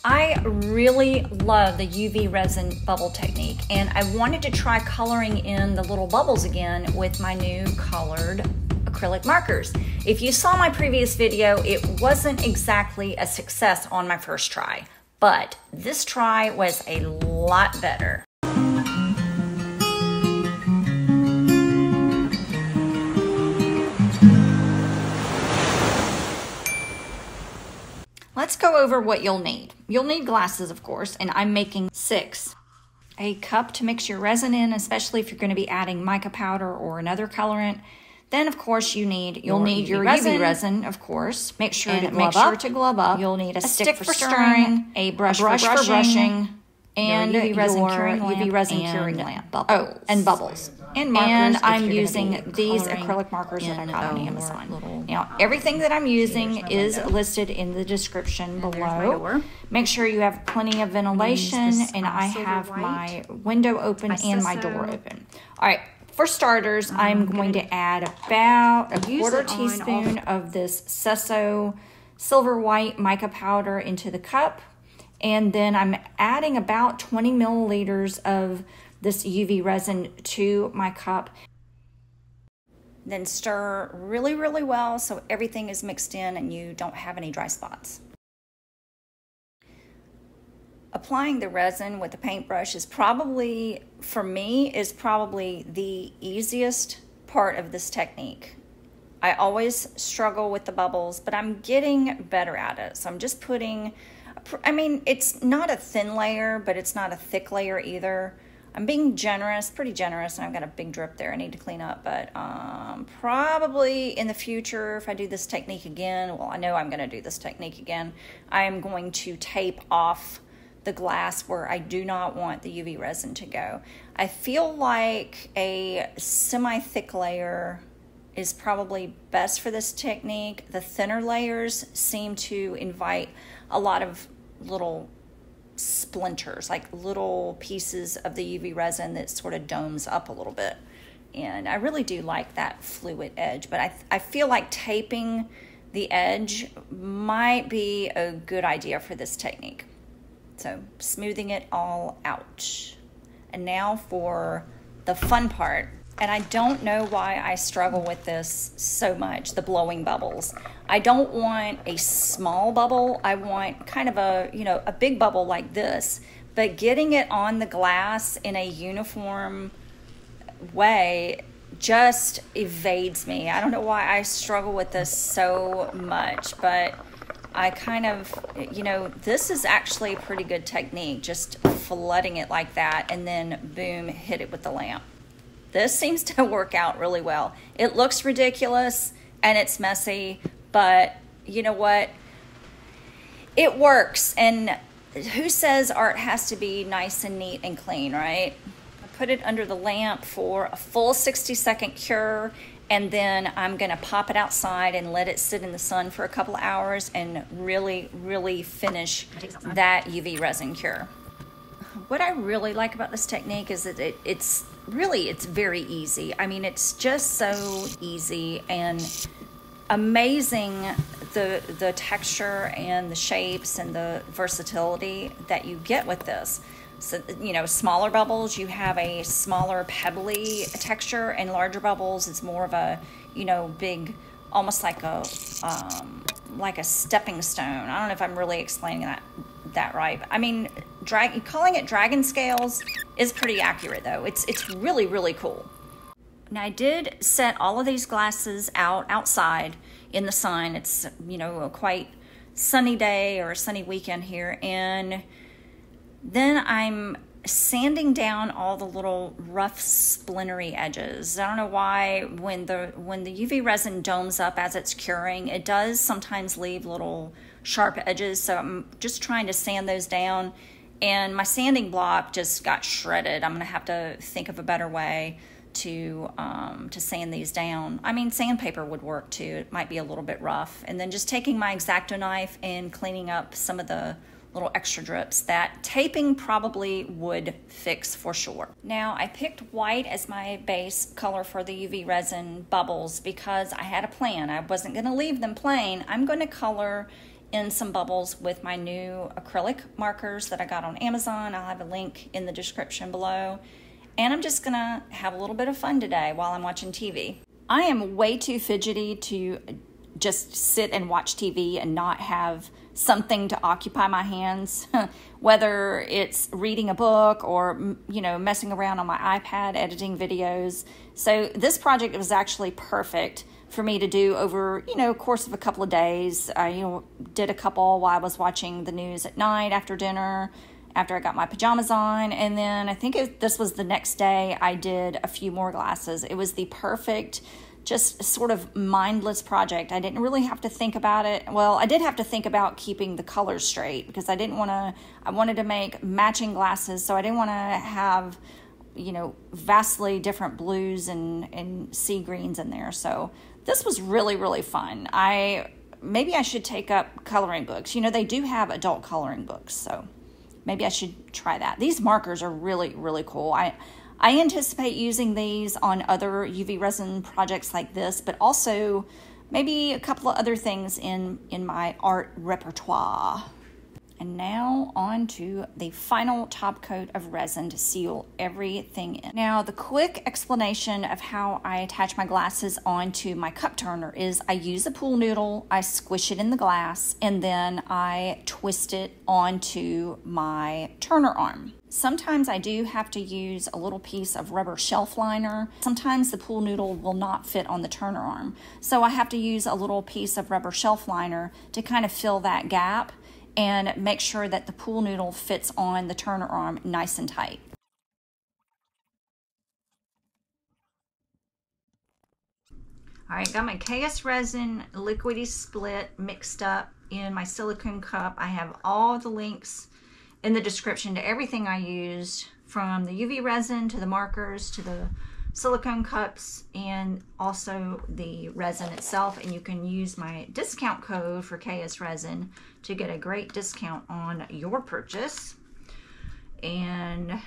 I really love the UV resin bubble technique, and I wanted to try coloring in the little bubbles again with my new colored acrylic markers. If you saw my previous video, it wasn't exactly a success on my first try, but this try was a lot better. Let's go over what you'll need. You'll need glasses, of course, and I'm making 6. A cup to mix your resin in, especially if you're going to be adding mica powder or another colorant. Then, of course, you'll need your UV resin, of course. Make sure to glove up. You'll need a stick for stirring, a brush for brushing, and your UV resin curing lamp. Oh, and bubbles. And markers, I'm using these acrylic markers that I got on Amazon. Now, everything that I'm using is listed in the description below. Make sure you have plenty of ventilation, and I have my window open and my door open. All right, for starters, I'm going to add about a quarter teaspoon of this Sesso silver white mica powder into the cup, and then I'm adding about 20 milliliters of this UV resin to my cup. Then stir really, really well so everything is mixed in and you don't have any dry spots. Applying the resin with the paintbrush is probably, for me, the easiest part of this technique. I always struggle with the bubbles, but I'm getting better at it. So I'm just putting, it's not a thin layer, but it's not a thick layer either. I'm being generous, pretty generous, and I've got a big drip there I need to clean up, but probably in the future, if I do this technique again, well, I know I'm gonna do this technique again, I'm going to tape off the glass where I do not want the UV resin to go. I feel like a semi-thick layer is probably best for this technique. The thinner layers seem to invite a lot of little splinters, like little pieces of the UV resin that sort of domes up a little bit. And I really do like that fluid edge, but I feel like taping the edge might be a good idea for this technique. So smoothing it all out. And now for the fun part. And I don't know why I struggle with this so much, the blowing bubbles. I don't want a small bubble. I want kind of a big bubble like this, but getting it on the glass in a uniform way just evades me. I don't know why I struggle with this so much, but I kind of, this is actually a pretty good technique, just flooding it like that and then boom, hit it with the lamp. This seems to work out really well. It looks ridiculous and it's messy, but you know what? It works. And who says art has to be nice and neat and clean, right? I put it under the lamp for a full 60-second cure, and then I'm gonna pop it outside and let it sit in the sun for a couple of hours and really, really finish that UV resin cure. What I really like about this technique is that it's very easy. I mean, it's just so easy and amazing, the texture and the shapes and the versatility that you get with this. So, smaller bubbles, you have a smaller pebbly texture, and larger bubbles, it's more of a, big, almost like a stepping stone. I don't know if I'm really explaining that right. I mean, calling it dragon scales is pretty accurate though. It's really, really cool. Now I did set all of these glasses outside in the sun. It's, a quite sunny day or a sunny weekend here. And then I'm sanding down all the little rough splintery edges. I don't know why when the UV resin domes up as it's curing, it does sometimes leave little sharp edges. So I'm just trying to sand those down, and my sanding block just got shredded. I'm gonna have to think of a better way to sand these down. I mean, sandpaper would work too. It might be a little bit rough. And then just taking my X-Acto knife and cleaning up some of the little extra drips that taping probably would fix for sure. Now I picked white as my base color for the UV resin bubbles because I had a plan. I wasn't gonna leave them plain. I'm gonna color in some bubbles with my new acrylic markers that I got on Amazon. I'll have a link in the description below. And I'm just gonna have a little bit of fun today while I'm watching TV. I am way too fidgety to just sit and watch TV and not have something to occupy my hands, whether it's reading a book or, you know, messing around on my iPad, editing videos. So this project was actually perfect for me to do over, you know, course of a couple of days. I, did a couple while I was watching the news at night after dinner, after I got my pajamas on. And then I think this was the next day I did a few more glasses. It was the perfect, just sort of mindless project. I didn't really have to think about it. Well, I did have to think about keeping the colors straight because I wanted to make matching glasses. So I didn't want to have, you know, vastly different blues and sea greens in there. So this was really, really fun. Maybe I should take up coloring books. You know, they do have adult coloring books, so maybe I should try that. These markers are really, really cool. I anticipate using these on other UV resin projects like this, but also maybe a couple of other things in my art repertoire. And now on to the final top coat of resin to seal everything in. Now, the quick explanation of how I attach my glasses onto my cup turner is I use a pool noodle, I squish it in the glass, and then I twist it onto my turner arm. Sometimes I do have to use a little piece of rubber shelf liner. Sometimes the pool noodle will not fit on the turner arm. So I have to use a little piece of rubber shelf liner to kind of fill that gap and make sure that the pool noodle fits on the turner arm nice and tight. All right, got my KSRESIN Liquidy Split mixed up in my silicone cup. I have all the links in the description to everything I used, from the UV resin to the markers to the silicone cups and also the resin itself. And you can use my discount code for KSRESIN to get a great discount on your purchase. And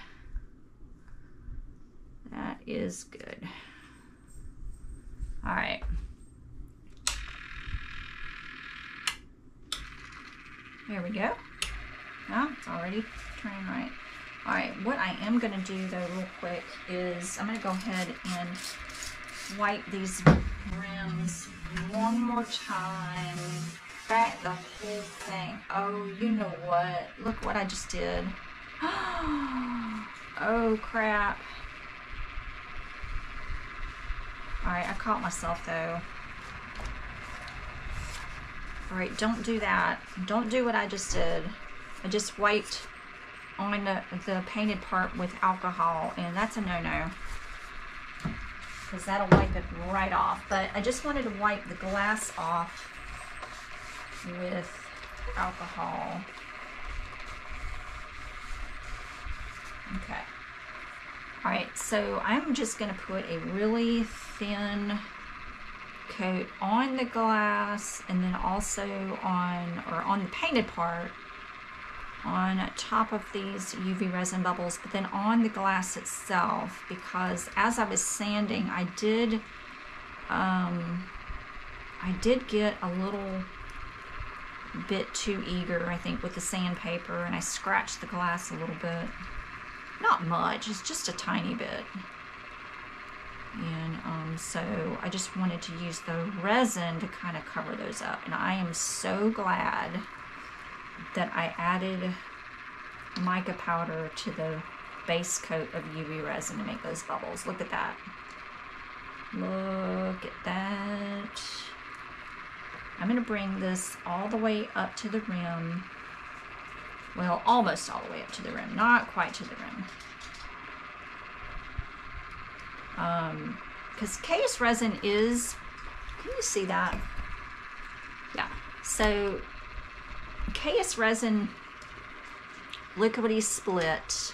that is good. All right. There we go. No, it's already turning right. All right, what I am gonna do though real quick is I'm gonna go ahead and wipe these rims one more time. Back the whole thing. Oh, you know what? Look what I just did. Oh, crap. All right, I caught myself though. All right, don't do that. Don't do what I just did. I just wiped on the painted part with alcohol, and that's a no-no because that'll wipe it right off. But I just wanted to wipe the glass off with alcohol. Okay. All right, so I'm just gonna put a really thin coat on the glass and then also on the painted part on top of these UV resin bubbles, but then on the glass itself, because as I was sanding, I did get a little bit too eager, I think, with the sandpaper, and I scratched the glass a little bit. Not much, it's just a tiny bit. And so I just wanted to use the resin to kind of cover those up. And I am so glad that I added mica powder to the base coat of UV resin to make those bubbles. Look at that. Look at that. I'm going to bring this all the way up to the rim. Well, almost all the way up to the rim. Not quite to the rim. Because KSRESIN is, can you see that? Yeah. So KSRESIN Liquidy Split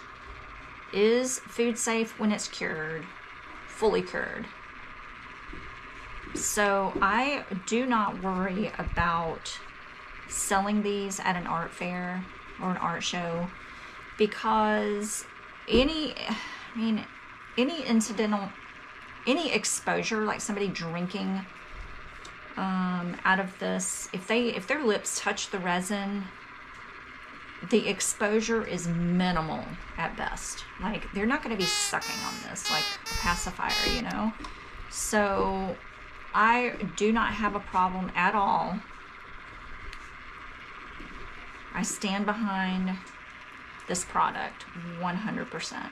is food safe when it's cured, fully cured. So I do not worry about selling these at an art fair or an art show, because any exposure, like somebody drinking out of this. If their lips touch the resin, the exposure is minimal at best. Like, they're not going to be sucking on this like a pacifier, you know? So I do not have a problem at all. I stand behind this product 100%.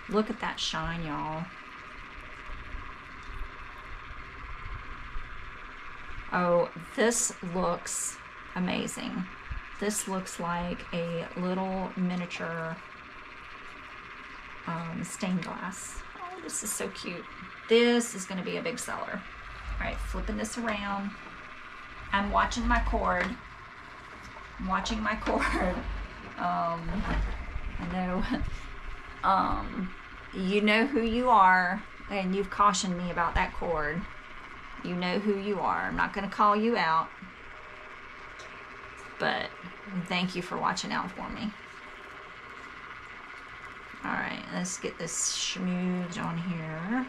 Look at that shine, y'all. Oh, this looks amazing. This looks like a little miniature stained glass. Oh, this is so cute. This is going to be a big seller. All right, flipping this around. I'm watching my cord. I'm watching my cord. I know. You know who you are, and you've cautioned me about that cord. You know who you are. I'm not going to call you out, but thank you for watching out for me. All right, let's get this smoothed on here.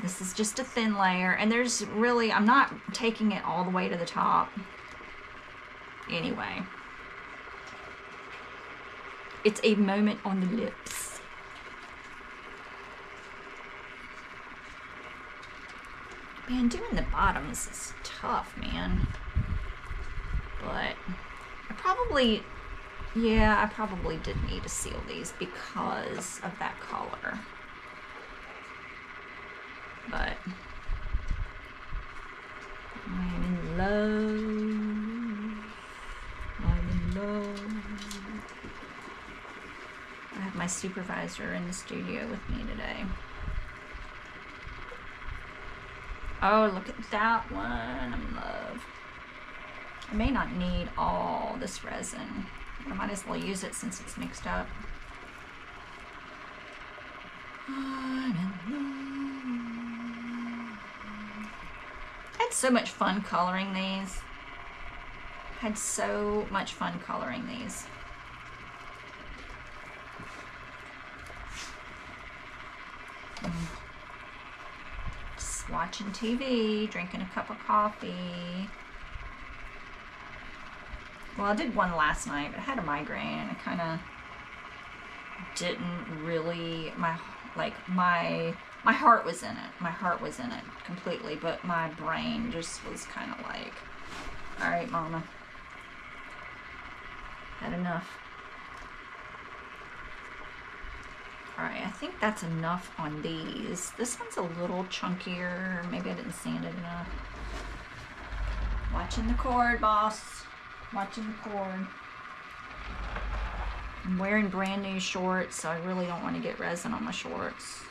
This is just a thin layer, and there's really, I'm not taking it all the way to the top. Anyway, it's a moment on the lips. Man, doing the bottoms is tough, man. But I probably did need to seal these because of that color. But I'm in love. I'm in love. I have my supervisor in the studio with me today. Oh, look at that one. I'm in love. I may not need all this resin. I might as well use it since it's mixed up. I had so much fun coloring these. Had so much fun coloring these. Just watching TV, drinking a cup of coffee. Well, I did one last night, but I had a migraine and I kind of didn't really, my heart was in it. My heart was in it completely, but my brain just was kind of like, all right, mama, had enough. All right, I think that's enough on these. This one's a little chunkier. Maybe I didn't sand it enough. Watching the cord, boss. Watching the cord. I'm wearing brand new shorts, so I really don't want to get resin on my shorts.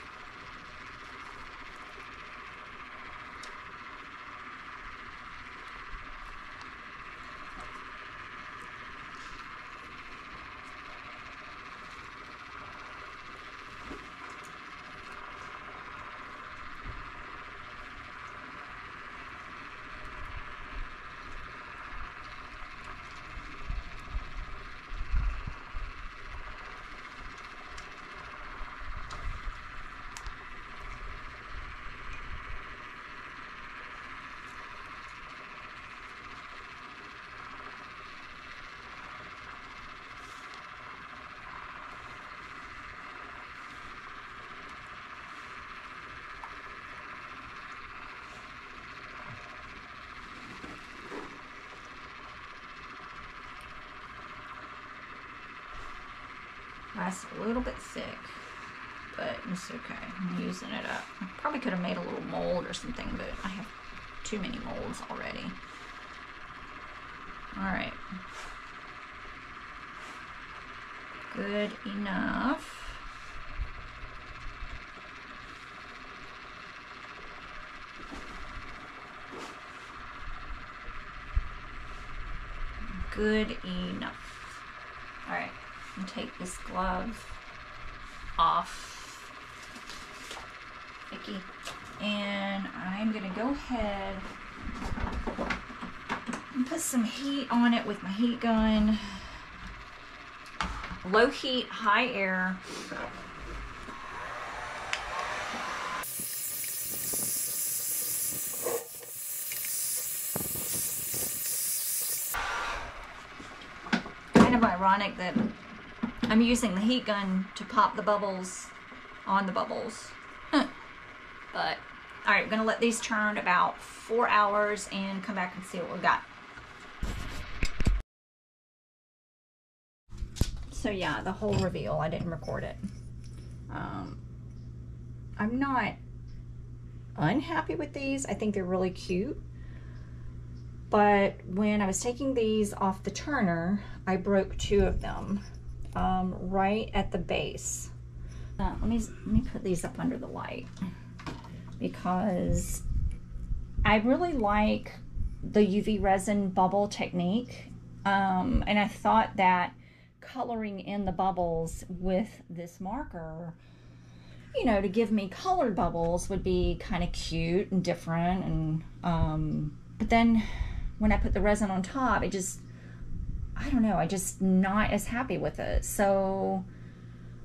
That's a little bit thick, but it's okay. I'm using it up. I probably could have made a little mold or something, but I have too many molds already. All right. Good enough. Good enough. All right. And take this glove off, icky, and I'm gonna go ahead and put some heat on it with my heat gun. Low heat, high air. of ironic that I'm using the heat gun to pop the bubbles on the bubbles. But, all right, we're gonna let these turn about 4 hours and come back and see what we got. So yeah, the whole reveal, I didn't record it. I'm not unhappy with these. I think they're really cute. But when I was taking these off the turner, I broke 2 of them right at the base. Let me put these up under the light because I really like the UV resin bubble technique. And I thought that coloring in the bubbles with this marker, you know, to give me colored bubbles would be kind of cute and different. And but then when I put the resin on top, it just, I don't know, I just not as happy with it. So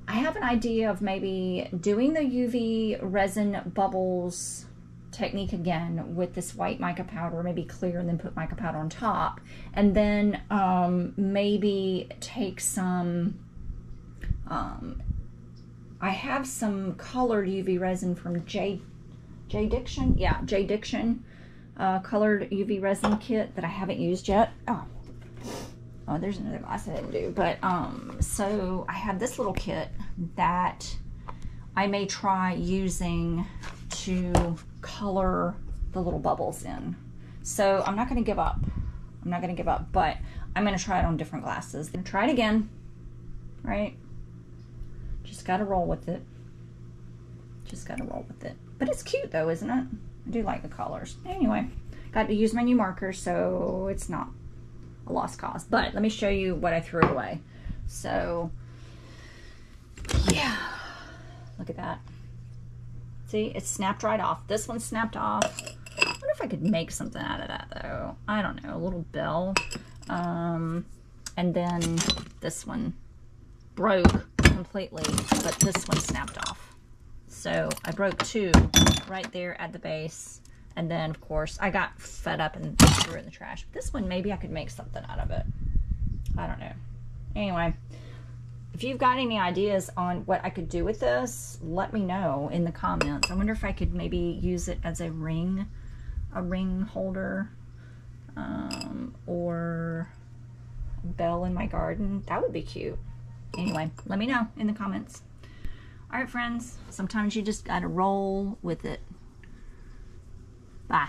I have an idea of maybe doing the UV resin bubbles technique again with this white mica powder, maybe clear, and then put mica powder on top, and then maybe take some I have some colored UV resin from J Diction, yeah, J Diction colored UV resin kit that I haven't used yet. Oh, there's another glass I didn't do, but so I have this little kit that I may try using to color the little bubbles in. So I'm not going to give up. I'm not going to give up, but I'm going to try it on different glasses. I'm going to try it again, right? Just got to roll with it. Just got to roll with it. But it's cute though, isn't it? I do like the colors. Anyway, got to use my new marker, so it's not a lost cause. But let me show you what I threw away. So, yeah. Look at that. See, it snapped right off. This one snapped off. I wonder if I could make something out of that though. I don't know, a little bell. And then this one broke completely, but this one snapped off. So I broke 2 right there at the base. And then of course I got fed up and threw it in the trash. This one, maybe I could make something out of it. I don't know. Anyway, if you've got any ideas on what I could do with this, let me know in the comments. I wonder if I could maybe use it as a ring holder, or a bell in my garden. That would be cute. Anyway, let me know in the comments. All right, friends, sometimes you just gotta roll with it. Bye.